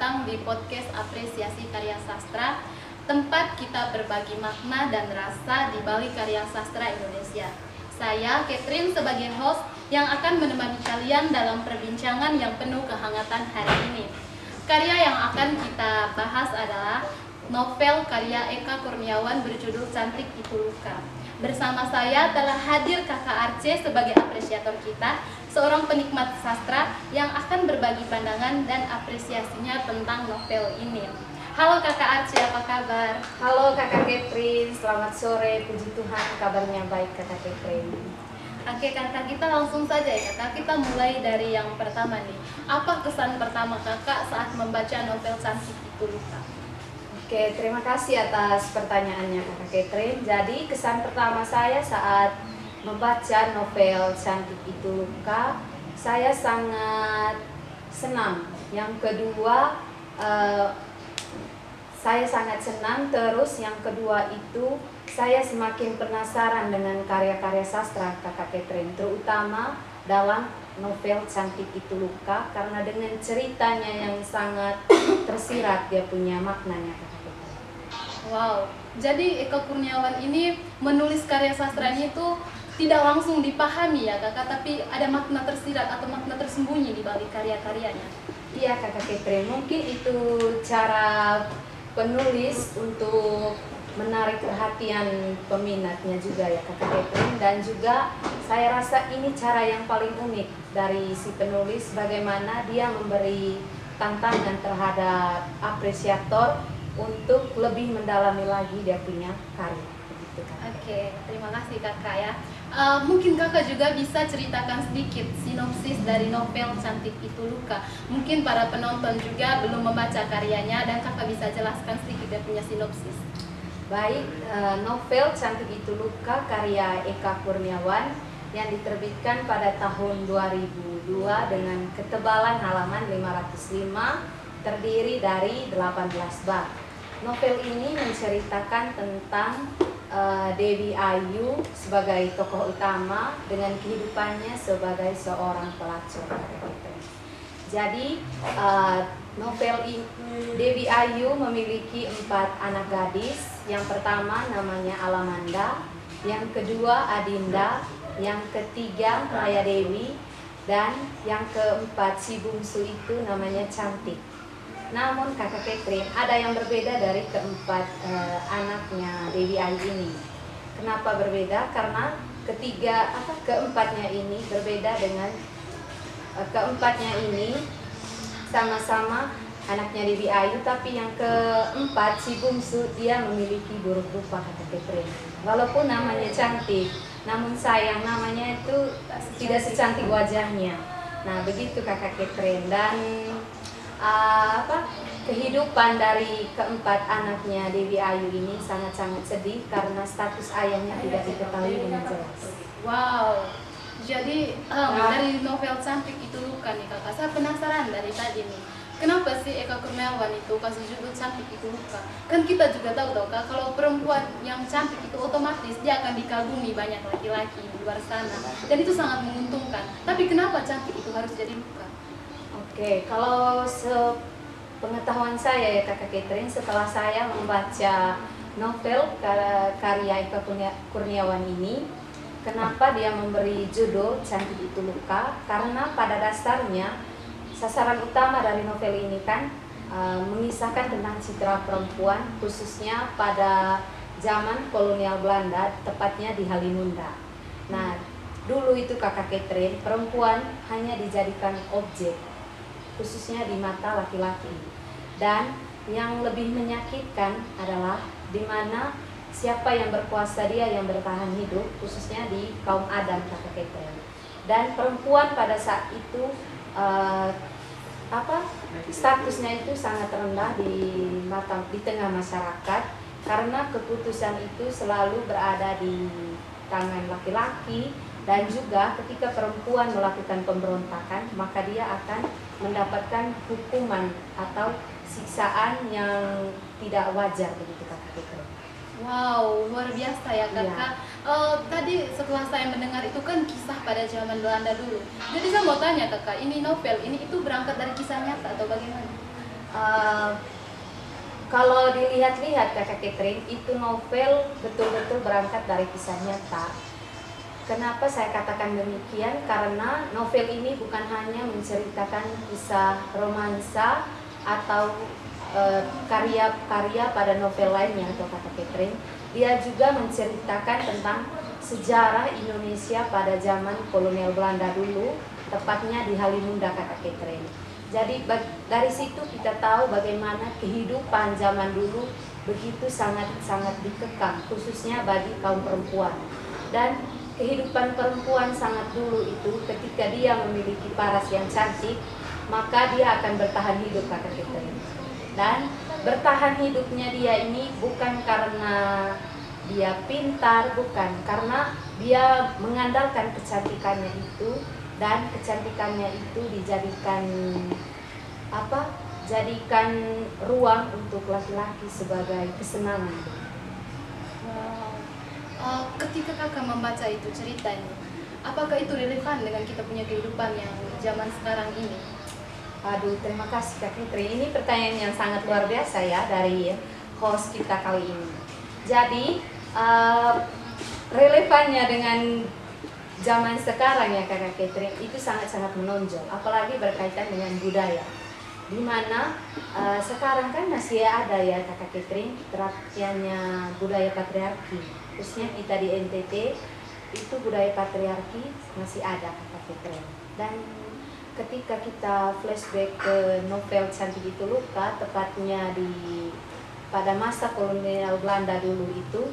datang di podcast Apresiasi Karya Sastra, tempat kita berbagi makna dan rasa di balik karya sastra Indonesia. Saya, Catherine, sebagai host yang akan menemani kalian dalam perbincangan yang penuh kehangatan hari ini. Karya yang akan kita bahas adalah novel karya Eka Kurniawan berjudul Cantik Itu Luka. Bersama saya telah hadir Kakak Arce sebagai apresiator kita, seorang penikmat sastra yang akan berbagi pandangan dan apresiasinya tentang novel ini. Halo Kakak Arce, apa kabar? Halo Kakak Catherine, selamat sore, puji Tuhan kabarnya baik Kakak Catherine. Oke Kakak, kita langsung saja ya Kakak, kita mulai dari yang pertama nih. Apa kesan pertama Kakak saat membaca novel Cantik Itu Luka? Oke, terima kasih atas pertanyaannya Kakak Catherine. Jadi kesan pertama saya saat membaca novel Cantik Itu Luka, saya sangat senang. Yang kedua, saya sangat senang. Terus yang kedua itu, saya semakin penasaran dengan karya-karya sastra Kakak Catherine, terutama dalam novel Cantik Itu Luka, karena dengan ceritanya yang sangat tersirat, dia punya maknanya Kakak Catherine. Wow, jadi Eka Kurniawan ini menulis karya sastranya itu tidak langsung dipahami ya Kakak, tapi ada makna tersirat atau makna tersembunyi di balik karya-karyanya. Iya Kakak Catherine, mungkin itu cara penulis untuk menarik perhatian peminatnya juga ya Kakak Catherine. Dan juga saya rasa ini cara yang paling unik dari si penulis, bagaimana dia memberi tantangan terhadap apresiator untuk lebih mendalami lagi dia punya karya. Begitu, Kak. Oke, terima kasih Kakak ya. Mungkin Kakak juga bisa ceritakan sedikit sinopsis dari novel Cantik Itu Luka. Mungkin para penonton juga belum membaca karyanya dan Kakak bisa jelaskan sedikit dia punya sinopsis. Baik, novel Cantik Itu Luka karya Eka Kurniawan yang diterbitkan pada tahun 2002 dengan ketebalan halaman 505, terdiri dari 18 bab. Novel ini menceritakan tentang Dewi Ayu sebagai tokoh utama dengan kehidupannya sebagai seorang pelacur. Jadi novel ini, Dewi Ayu memiliki 4 anak gadis. Yang pertama namanya Alamanda, yang kedua Adinda, yang ketiga Maya Dewi, dan yang keempat si bungsu itu namanya Cantik. Namun Kakak Catherine, ada yang berbeda dari keempat anaknya Dewi Ayu ini. Kenapa berbeda? Karena keempatnya ini berbeda dengan keempatnya ini sama-sama anaknya Dewi Ayu, tapi yang keempat si bungsu dia memiliki buruk rupa Kakak Catherine. Walaupun namanya cantik, namun sayang namanya itu tidak secantik wajahnya. Nah begitu Kakak Catherine. Dan kehidupan dari keempat anaknya Dewi Ayu ini sangat-sangat sedih karena status ayahnya tidak diketahui dengan jelas. Wow, jadi dari novel Cantik Itu Luka nih Kakak, saya penasaran dari tadi nih, kenapa sih Eka Kurniawan itu kasih judul Cantik Itu Luka? Kan kita juga tahu Kak, kalau perempuan yang cantik itu otomatis dia akan dikagumi banyak laki-laki di luar sana, dan itu sangat menguntungkan. Tapi kenapa cantik itu harus jadi luka? Oke, kalau pengetahuan saya ya Kakak Catherine, setelah saya membaca novel karya Eka Kurniawan ini, kenapa dia memberi judul Cantik Itu Luka? Karena pada dasarnya sasaran utama dari novel ini kan mengisahkan tentang citra perempuan, khususnya pada zaman kolonial Belanda, tepatnya di Halimunda. Nah, dulu itu Kakak Catherine, perempuan hanya dijadikan objek, khususnya di mata laki-laki. Dan yang lebih menyakitkan adalah di mana siapa yang berkuasa dia yang bertahan hidup, khususnya di kaum Adam Kakak Catherine. Dan perempuan pada saat itu statusnya itu sangat rendah di tengah masyarakat, karena keputusan itu selalu berada di tangan laki-laki. Dan juga ketika perempuan melakukan pemberontakan, maka dia akan mendapatkan hukuman atau siksaan yang tidak wajar, begitu Kakak Catherine. Wow, luar biasa ya Kakak. Tadi setelah saya mendengar itu kan kisah pada zaman Belanda dulu. Jadi saya mau tanya Kakak, ini novel ini itu berangkat dari kisah nyata atau bagaimana? Eh, Kalau dilihat-lihat Kakak Catherine, itu novel betul-betul berangkat dari kisah nyata. Kenapa saya katakan demikian? Karena novel ini bukan hanya menceritakan kisah romansa atau karya-karya pada novel lainnya atau Kakak Catherine. Dia juga menceritakan tentang sejarah Indonesia pada zaman kolonial Belanda dulu, tepatnya di Halimunda Kakak Catherine. Jadi dari situ kita tahu bagaimana kehidupan zaman dulu begitu sangat-sangat dikekang, khususnya bagi kaum perempuan. Dan kehidupan perempuan sangat dulu itu ketika dia memiliki paras yang cantik, maka dia akan bertahan hidup Kakak Catherine. Dan bertahan hidupnya dia ini bukan karena dia pintar, bukan, karena dia mengandalkan kecantikannya itu, dan kecantikannya itu dijadikan jadikan ruang untuk laki-laki sebagai kesenangan. Wow. Ketika kakak membaca itu cerita ini, apakah itu relevan dengan kita punya kehidupan yang zaman sekarang ini? Aduh, terima kasih Kak Fitri. Ini pertanyaan yang sangat luar biasa ya dari host kita kali ini. Jadi relevannya dengan zaman sekarang ya Kakak Catherine itu sangat-sangat menonjol, apalagi berkaitan dengan budaya, dimana sekarang kan masih ada ya Kakak Catherine terapiannya budaya patriarki, khususnya kita di NTT itu budaya patriarki masih ada Kakak Catherine. Dan ketika kita flashback ke novel Cantik Itu Luka, tepatnya pada masa kolonial Belanda dulu itu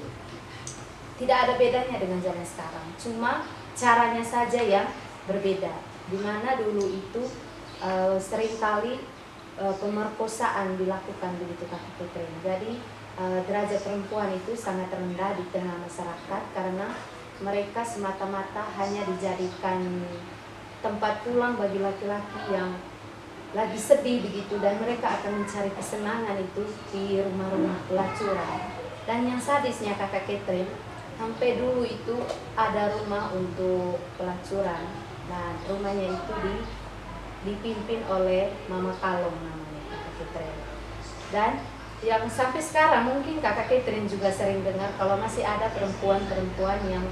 tidak ada bedanya dengan zaman sekarang, cuma caranya saja yang berbeda. Dimana dulu itu seringkali pemerkosaan dilakukan begitu Kakak Catherine. Jadi derajat perempuan itu sangat rendah di tengah masyarakat karena mereka semata-mata hanya dijadikan tempat pulang bagi laki-laki yang lagi sedih begitu, dan mereka akan mencari kesenangan itu di rumah-rumah pelacuran. Dan yang sadisnya Kakak Catherine, sampai dulu itu ada rumah untuk pelacuran, dan rumahnya itu dipimpin oleh Mama Kalong namanya Kakak Catherine. Dan yang sampai sekarang mungkin Kakak Catherine juga sering dengar kalau masih ada perempuan-perempuan yang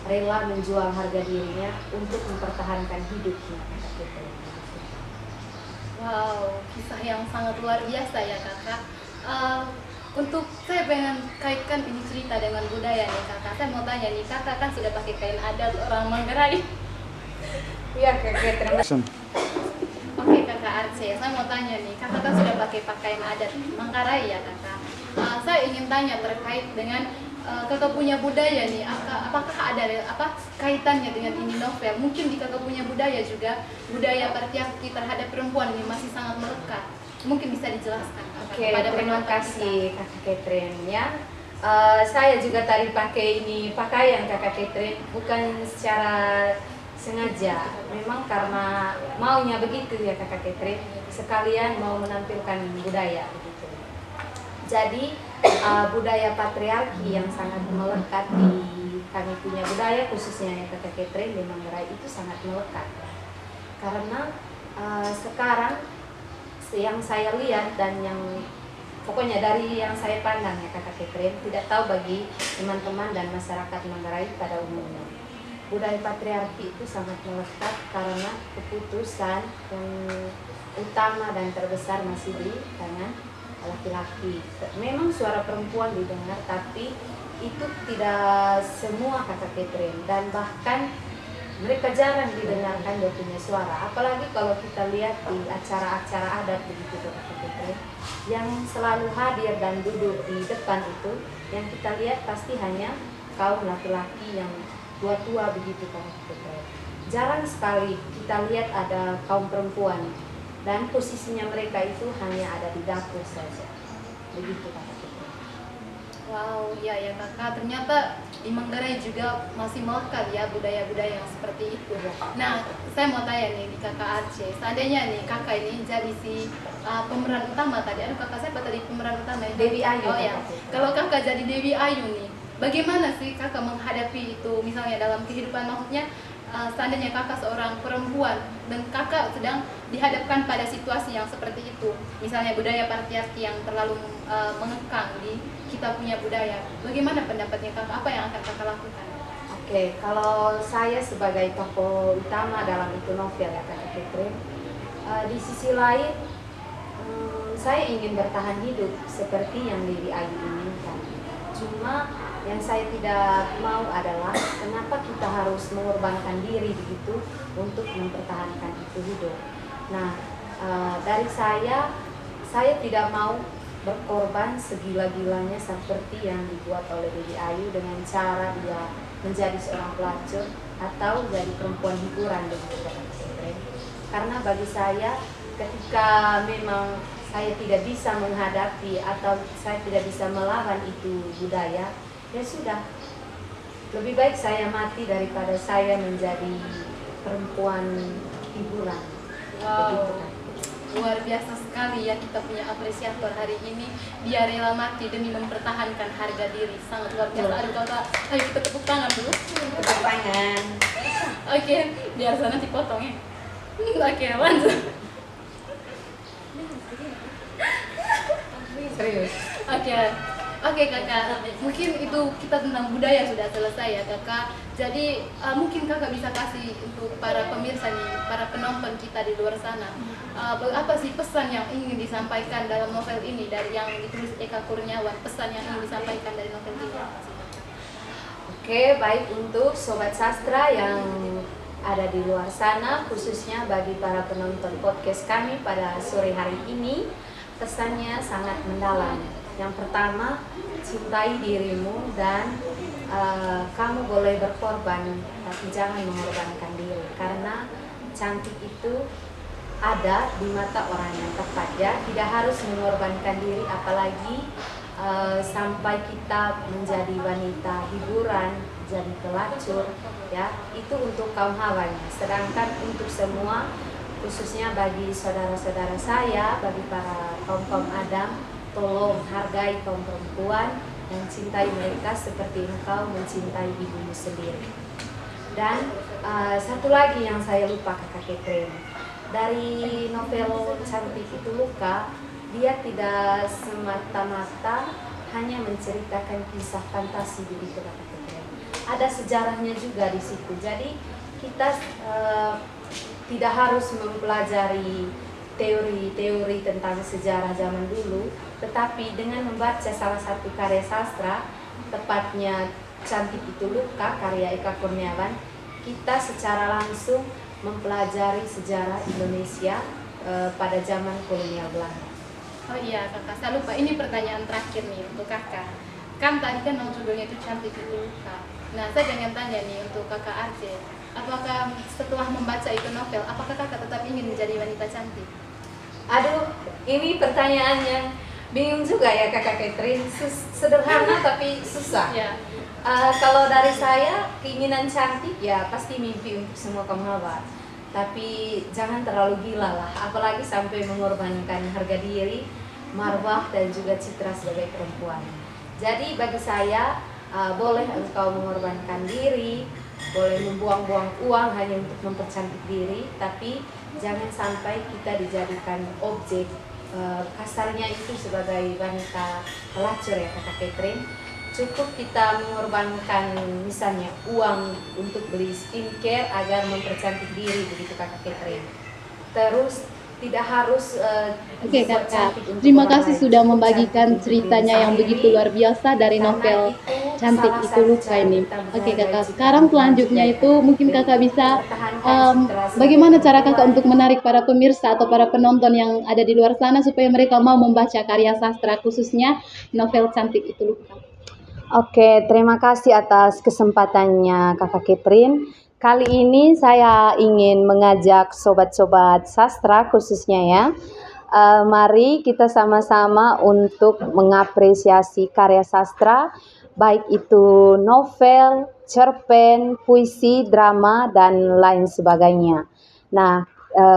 rela menjual harga dirinya untuk mempertahankan hidupnya Kakak Catherine. Wow, kisah yang sangat luar biasa ya kakak. Untuk saya pengen kaitkan ini cerita dengan budaya nih kakak. Saya mau tanya nih, kakak kan sudah pakai kain adat orang Manggarai. Iya Kakak Catherine. Oke kakak Arce, saya mau tanya nih, kakak kan sudah pakai pakaian adat Manggarai ya kakak. Saya ingin tanya terkait dengan kakak punya budaya nih, apakah ada kaitannya dengan ini novel? Mungkin di kakak punya budaya juga, budaya patriarki terhadap perempuan ini masih sangat melekat. Mungkin bisa dijelaskan kepada terima kasih Kakak Catherine ya. Saya juga tadi pakai ini pakaian Kakak Catherine bukan secara sengaja, memang karena maunya begitu ya Kakak Catherine, sekalian mau menampilkan budaya begitu. Jadi budaya patriarki yang sangat melekat di kami punya budaya khususnya ya Kakak Catherine di Manggarai itu sangat melekat karena sekarang yang saya lihat dan yang pokoknya dari yang saya pandang ya Kakak Catherine, tidak tahu bagi teman-teman dan masyarakat Manggarai pada umumnya, budaya patriarki itu sangat melekat karena keputusan yang utama dan terbesar masih di tangan laki-laki. Memang suara perempuan didengar, tapi itu tidak semua Kakak Catherine, dan bahkan mereka jarang didengarkan dia punya suara. Apalagi kalau kita lihat di acara-acara adat begitu Kakak Catherine, yang selalu hadir dan duduk di depan itu, yang kita lihat pasti hanya kaum laki-laki yang tua-tua begitu Kakak Catherine. Jarang sekali kita lihat ada kaum perempuan, dan posisinya mereka itu hanya ada di dapur saja. Begitu Kakak Catherine. Wow, ya ya kakak, ternyata di Manggarai juga masih melekat ya budaya-budaya yang seperti itu. Nah, saya mau tanya nih di kakak Aceh, seandainya nih kakak ini jadi si pemeran utama tadi, kakak saya tadi pemeran utama ya? Dewi Ayu. Oh ya, kalau kakak jadi Dewi Ayu nih, bagaimana sih kakak menghadapi itu, misalnya dalam kehidupan, maksudnya seandainya kakak seorang perempuan dan kakak sedang dihadapkan pada situasi yang seperti itu, misalnya budaya patriarki yang terlalu mengekang di kita punya budaya, bagaimana pendapatnya kakak? Apa yang akan kakak lakukan? Oke, kalau saya sebagai tokoh utama dalam itu novel ya Kak Catherine, di sisi lain saya ingin bertahan hidup seperti yang Lili Ayu inginkan. Cuma yang saya tidak mau adalah kenapa kita harus mengorbankan diri begitu untuk mempertahankan itu hidup. Nah, dari saya tidak mau berkorban segila-gilanya seperti yang dibuat oleh Lili Ayu dengan cara dia menjadi seorang pelacur atau jadi perempuan hiburan begitu Kak Catherine. Karena bagi saya ketika memang saya tidak bisa menghadapi atau saya tidak bisa melawan itu budaya, ya sudah, lebih baik saya mati daripada saya menjadi perempuan hiburan. Begitu, kan? Luar biasa sekali ya, kita punya apresiator hari ini, dia rela mati demi mempertahankan harga diri, sangat luar biasa. Aduh kakak, ayo kita tepuk tangan dulu. Tepuk tangan. Oke, biar sana dipotong ya. Oke, lanjut. Serius. Oke kakak, mungkin itu kita tentang budaya sudah selesai ya kakak. Jadi mungkin kakak bisa kasih untuk para pemirsa nih, para penonton kita di luar sana, apa sih pesan yang ingin disampaikan dalam novel ini dari yang ditulis Eka Kurniawan, pesan yang ingin disampaikan dari novel ini? Oke, baik untuk sobat sastra yang ada di luar sana, khususnya bagi para penonton podcast kami pada sore hari ini, pesannya sangat mendalam. Yang pertama, cintai dirimu dan kamu boleh berkorban, tapi jangan mengorbankan diri. Karena cantik itu ada di mata orang yang tepat ya. Tidak harus mengorbankan diri, apalagi sampai kita menjadi wanita hiburan, jadi pelacur ya. Itu untuk kaum hawanya. Sedangkan untuk semua, khususnya bagi saudara-saudara saya, bagi para kaum Adam, tolong hargai kaum perempuan dan cintai mereka seperti engkau mencintai ibumu sendiri. Dan satu lagi yang saya lupa Kakak Catherine, dari novel Cantik Itu Luka, dia tidak semata-mata hanya menceritakan kisah fantasi begitu Kakak Catherine. Ada sejarahnya juga di situ. Jadi kita tidak harus mempelajari teori-teori tentang sejarah zaman dulu, tetapi dengan membaca salah satu karya sastra, tepatnya Cantik Itu Luka karya Eka Kurniawan, kita secara langsung mempelajari sejarah Indonesia pada zaman kolonial Belanda. Oh iya kakak, saya lupa, ini pertanyaan terakhir nih untuk kakak. Kan tadi kan judulnya itu Cantik Itu Luka. Nah, saya pengen tanya nih untuk kakak Arce, apakah setelah membaca itu novel, apakah kakak tetap ingin menjadi wanita cantik? Aduh, ini pertanyaan yang bingung juga ya Kakak Catherine. Sederhana tapi susah. Ya. Kalau dari saya, keinginan cantik ya pasti mimpi untuk semua kaum hawa. Tapi jangan terlalu gila lah, apalagi sampai mengorbankan harga diri, marwah dan juga citra sebagai perempuan. Jadi bagi saya, boleh engkau mengorbankan diri, boleh membuang-buang uang hanya untuk mempercantik diri, tapi jangan sampai kita dijadikan objek, kasarnya itu sebagai wanita pelacur ya Kakak Catherine. Cukup kita mengorbankan misalnya uang untuk beli skincare agar mempercantik diri begitu Kakak Catherine. Terus tidak harus Oke kakak, terima kasih sudah membagikan ceritanya yang begitu luar biasa dari novel Cantik Itu Luka ini. Oke kakak, sekarang selanjutnya itu mungkin kakak bisa bagaimana cara kakak untuk menarik para pemirsa atau para penonton yang ada di luar sana supaya mereka mau membaca karya sastra khususnya novel Cantik Itu Luka. Oke, terima kasih atas kesempatannya Kakak Catherine. Kali ini saya ingin mengajak sobat-sobat sastra khususnya ya, mari kita sama-sama untuk mengapresiasi karya sastra, baik itu novel, cerpen, puisi, drama, dan lain sebagainya. Nah,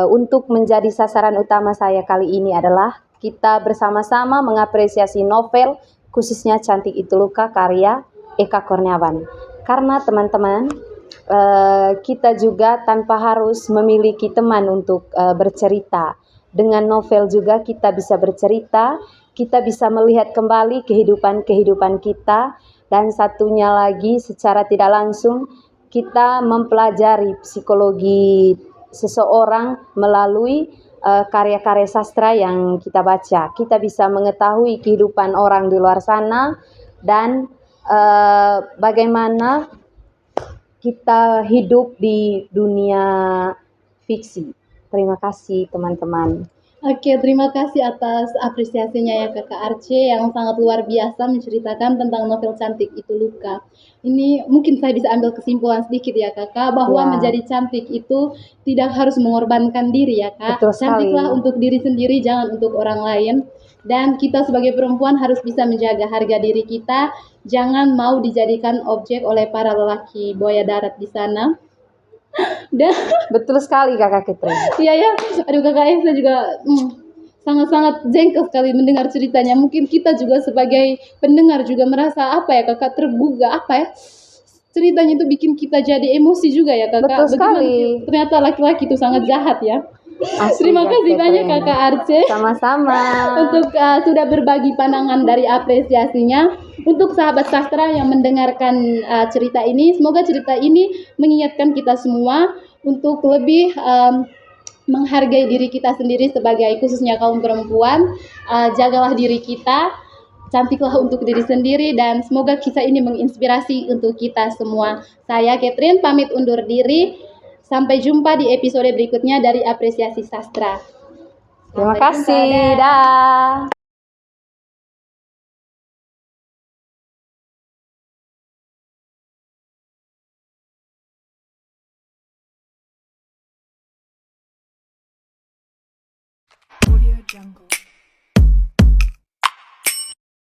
untuk menjadi sasaran utama saya kali ini adalah kita bersama-sama mengapresiasi novel, khususnya Cantik Itu Luka karya Eka Kurniawan. Karena teman-teman, kita juga tanpa harus memiliki teman untuk bercerita. Dengan novel juga kita bisa bercerita, kita bisa melihat kembali kehidupan kita, dan satunya lagi secara tidak langsung kita mempelajari psikologi seseorang melalui karya-karya sastra yang kita baca. Kita bisa mengetahui kehidupan orang di luar sana dan bagaimana kita hidup di dunia fiksi. Terima kasih teman-teman. Oke, terima kasih atas apresiasinya ya Kakak Arce yang sangat luar biasa menceritakan tentang novel Cantik Itu Luka. Ini mungkin saya bisa ambil kesimpulan sedikit ya Kakak, bahwa menjadi cantik itu tidak harus mengorbankan diri ya Kak. Betul sekali. Cantiklah untuk diri sendiri, jangan untuk orang lain. Dan kita sebagai perempuan harus bisa menjaga harga diri kita, jangan mau dijadikan objek oleh para lelaki buaya darat di sana. Dan Betul sekali Kakak Catherine. iya ya, aduh Kakak Esa juga sangat-sangat jengkel sekali mendengar ceritanya. Mungkin kita juga sebagai pendengar juga merasa apa ya Kakak, tergugah apa ya, ceritanya itu bikin kita jadi emosi juga ya Kakak. Betul sekali. Ternyata laki-laki itu sangat jahat ya. Asli, Terima kasih Catherine. banyak Kakak Arce. Sama-sama. Untuk sudah berbagi pandangan dari apresiasinya. Untuk sahabat sastra yang mendengarkan cerita ini, semoga cerita ini mengingatkan kita semua untuk lebih menghargai diri kita sendiri sebagai khususnya kaum perempuan. Jagalah diri kita, cantiklah untuk diri sendiri, dan semoga kisah ini menginspirasi untuk kita semua. Saya Catherine pamit undur diri. Sampai jumpa di episode berikutnya dari Apresiasi Sastra. Terima kasih. Dah. Audio Jungle.